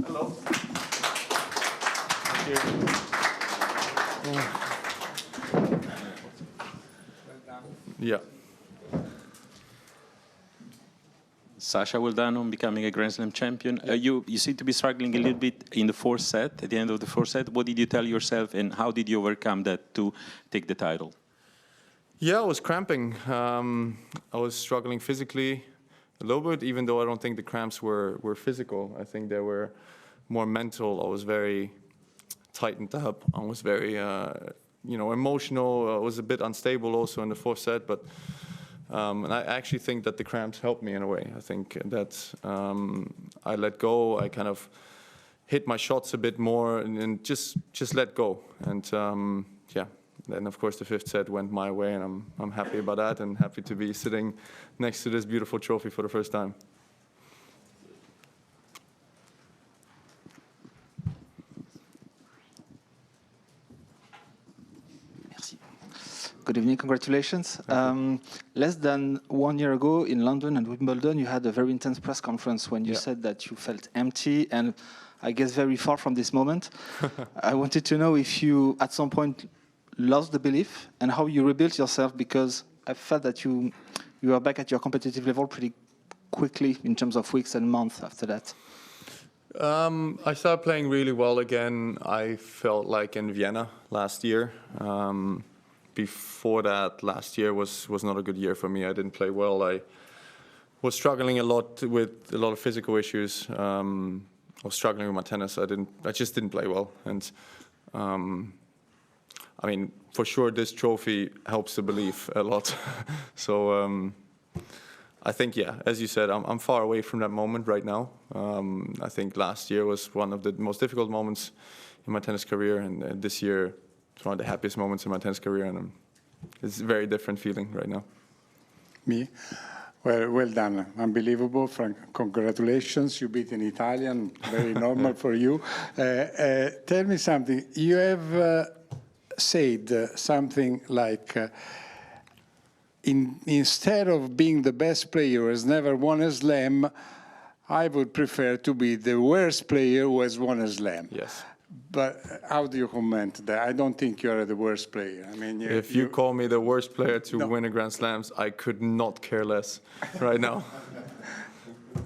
Hello. Thank you. Yeah. Sasha, well done on becoming a Grand Slam champion. You seem to be struggling a little bit in the fourth set, at the end of the fourth set. What did you tell yourself, and how did you overcome that to take the title? Yeah, I was cramping. I was struggling physically a little bit, even though I don't think the cramps were physical. I think they were more mental. I was very tightened up. I was very, emotional. I was a bit unstable also in the fourth set, but and I actually think that the cramps helped me in a way. I think that I let go. I kind of hit my shots a bit more and just let go. And then of course the fifth set went my way, and I'm happy about that, and happy to be sitting next to this beautiful trophy for the first time. Good evening, congratulations. Less than 1 year ago in London and Wimbledon, you had a very intense press conference when you said that you felt empty and I guess very far from this moment. I wanted to know if you at some point lost the belief and how you rebuilt yourself, because I felt that you were back at your competitive level pretty quickly in terms of weeks and months after that. I started playing really well again. I felt like in Vienna last year. Before that, last year was not a good year for me. I didn't play well. I was struggling a lot with a lot of physical issues. I was struggling with my tennis. I just didn't play well. And I mean, for sure, this trophy helps the belief a lot. So I think, yeah, as you said, I'm far away from that moment right now. I think last year was one of the most difficult moments in my tennis career, and this year it's one of the happiest moments in my tennis career, and it's a very different feeling right now. Me? Well done. Unbelievable. Frank, congratulations. You beat an Italian. Very normal for you. Tell me something. You have said something like, instead of being the best player who has never won a slam, I would prefer to be the worst player who has won a slam. Yes. But how do you comment that? I don't think you're the worst player. I mean, if you call me the worst player to win a Grand Slams, I could not care less right now.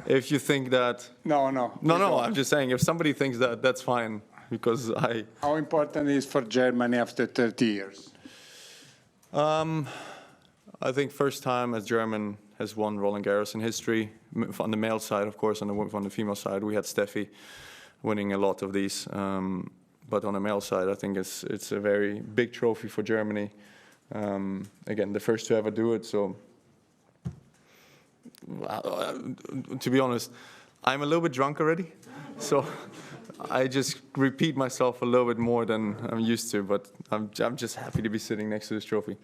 If you think that... No, I'm just saying, if somebody thinks that, that's fine, because I... How important is for Germany after 30 years? I think first time a German has won Roland-Garros in history. On the male side, of course, on the female side, we had Steffi winning a lot of these. But on the male side, I think it's a very big trophy for Germany. Again, the first to ever do it. So, to be honest, I'm a little bit drunk already. So I just repeat myself a little bit more than I'm used to. But I'm just happy to be sitting next to this trophy.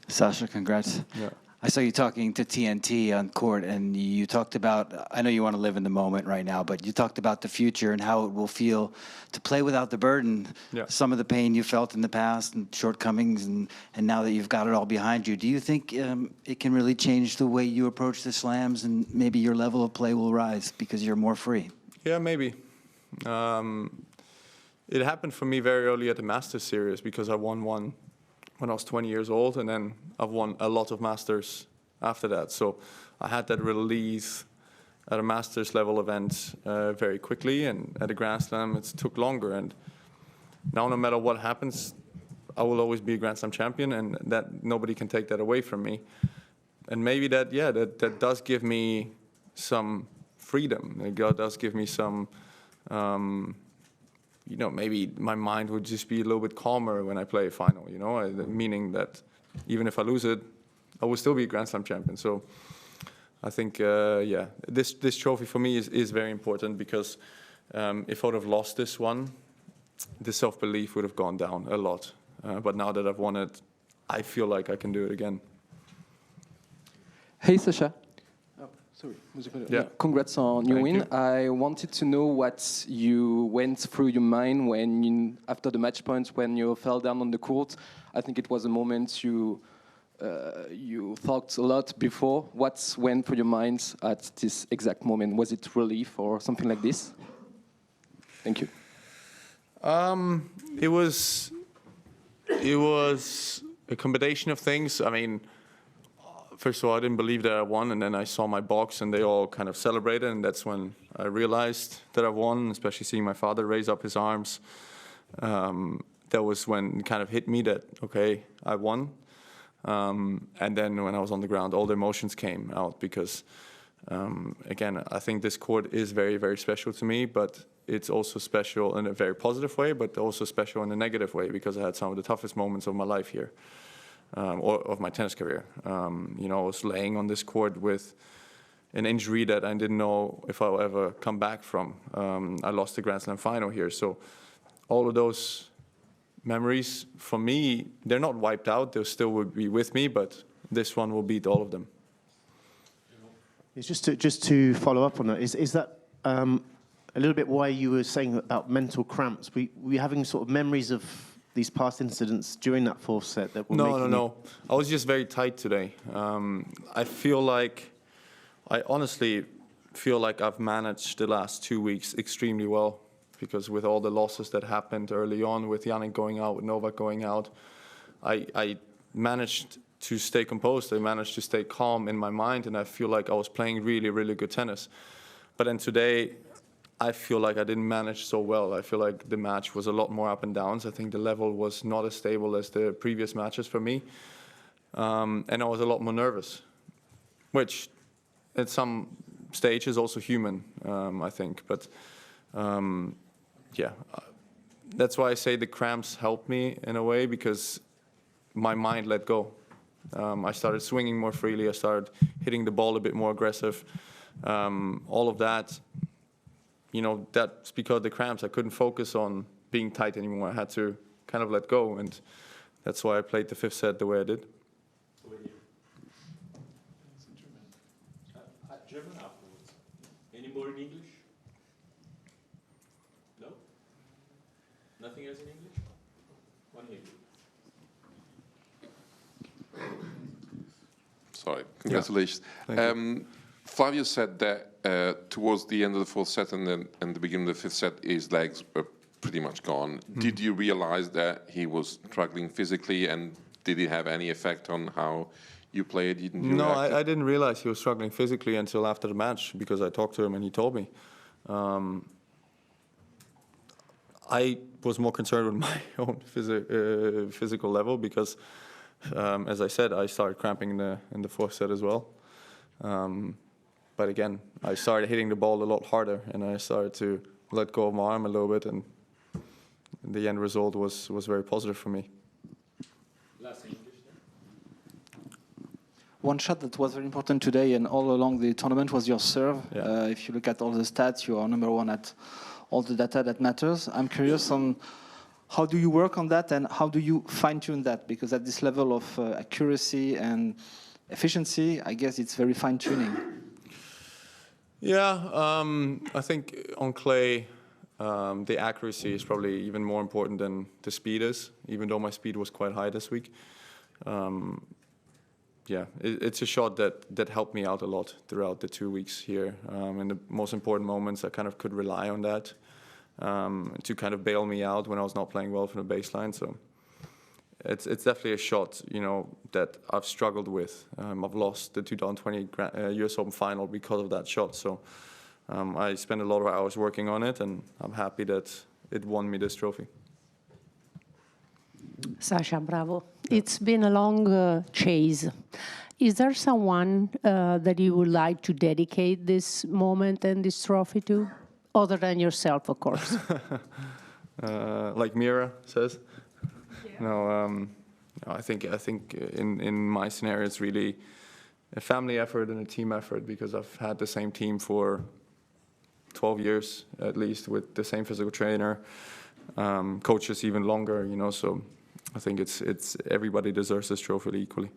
Sasha, congrats. Yeah. I saw you talking to TNT on court, and you talked about, I know you want to live in the moment right now, but you talked about the future and how it will feel to play without the burden, some of the pain you felt in the past and shortcomings, and now that you've got it all behind you. Do you think it can really change the way you approach the slams, and maybe your level of play will rise because you're more free? Yeah, maybe. It happened for me very early at the Masters series, because I won one when I was 20 years old, and then I've won a lot of Masters after that. So I had that release at a Masters level event very quickly, and at a Grand Slam it took longer. And now no matter what happens, I will always be a Grand Slam champion, and that nobody can take that away from me. And maybe that does give me some freedom. It does give me some, maybe my mind would just be a little bit calmer when I play a final, meaning that even if I lose it, I will still be a Grand Slam champion. So I think, this trophy for me is very important, because if I would have lost this one, the self-belief would have gone down a lot. But now that I've won it, I feel like I can do it again. Hey, Sasha. Sorry. Yeah. Congrats on your win. I wanted to know what you went through your mind when, after the match points, when you fell down on the court. I think it was a moment you you thought a lot before. What went through your mind at this exact moment? Was it relief or something like this? Thank you. It was a combination of things. I mean, first of all, I didn't believe that I won, and then I saw my box, and they all kind of celebrated, and that's when I realized that I won, especially seeing my father raise up his arms. That was when it kind of hit me that, okay, I won. And then when I was on the ground, all the emotions came out because, again, I think this court is very, very special to me, but it's also special in a very positive way, but also special in a negative way because I had some of the toughest moments of my life here, or of my tennis career. You know, I was laying on this court with an injury that I didn't know if I would ever come back from. I lost the Grand Slam final here, so all of those memories, for me, they're not wiped out. They still will be with me, but this one will beat all of them. It's just to follow up on that, is that a little bit why you were saying about mental cramps? Were you having sort of memories of these past incidents during that fourth set that were No. I was just very tight today. I honestly feel like I've managed the last 2 weeks extremely well, because with all the losses that happened early on, with Jannik going out, with Novak going out, I managed to stay composed. I managed to stay calm in my mind, and I feel like I was playing really, really good tennis. But then today, I feel like I didn't manage so well. I feel like the match was a lot more up and downs. I think the level was not as stable as the previous matches for me. And I was a lot more nervous, which at some stage is also human, I think. But yeah, that's why I say the cramps helped me in a way, because my mind let go. I started swinging more freely. I started hitting the ball a bit more aggressive. All of that, you know, that's because of the cramps. I couldn't focus on being tight anymore. I had to kind of let go, and that's why I played the fifth set the way I did. German afterwards. Any more in English? No? Nothing else in English? One Hebrew. Sorry, congratulations. Flavio said that towards the end of the fourth set and the beginning of the fifth set, his legs were pretty much gone. Did you realize that he was struggling physically, and did it have any effect on how you played? No, I didn't realize he was struggling physically until after the match, because I talked to him and he told me. I was more concerned with my own physical level because, as I said, I started cramping in the fourth set as well. But again, I started hitting the ball a lot harder, and I started to let go of my arm a little bit, and the end result was very positive for me. One shot that was very important today and all along the tournament was your serve. Yeah. If you look at all the stats, you are number one at all the data that matters. I'm curious on how do you work on that, and how do you fine-tune that? Because at this level of accuracy and efficiency, I guess it's very fine-tuning. Yeah, I think on clay, the accuracy is probably even more important than the speed is, even though my speed was quite high this week. Yeah, it's a shot that helped me out a lot throughout the 2 weeks here. In the most important moments, I kind of could rely on that to kind of bail me out when I was not playing well from the baseline. So it's definitely a shot, you know, that I've struggled with. I've lost the 2020 US Open final because of that shot. So I spent a lot of hours working on it, and I'm happy that it won me this trophy. Sasha, bravo. It's been a long chase. Is there someone that you would like to dedicate this moment and this trophy to, other than yourself, of course? Like Mira says. Yeah. No, I think in my scenario it's really a family effort and a team effort, because I've had the same team for 12 years at least, with the same physical trainer, coaches even longer, you know. So I think it's everybody deserves this trophy equally.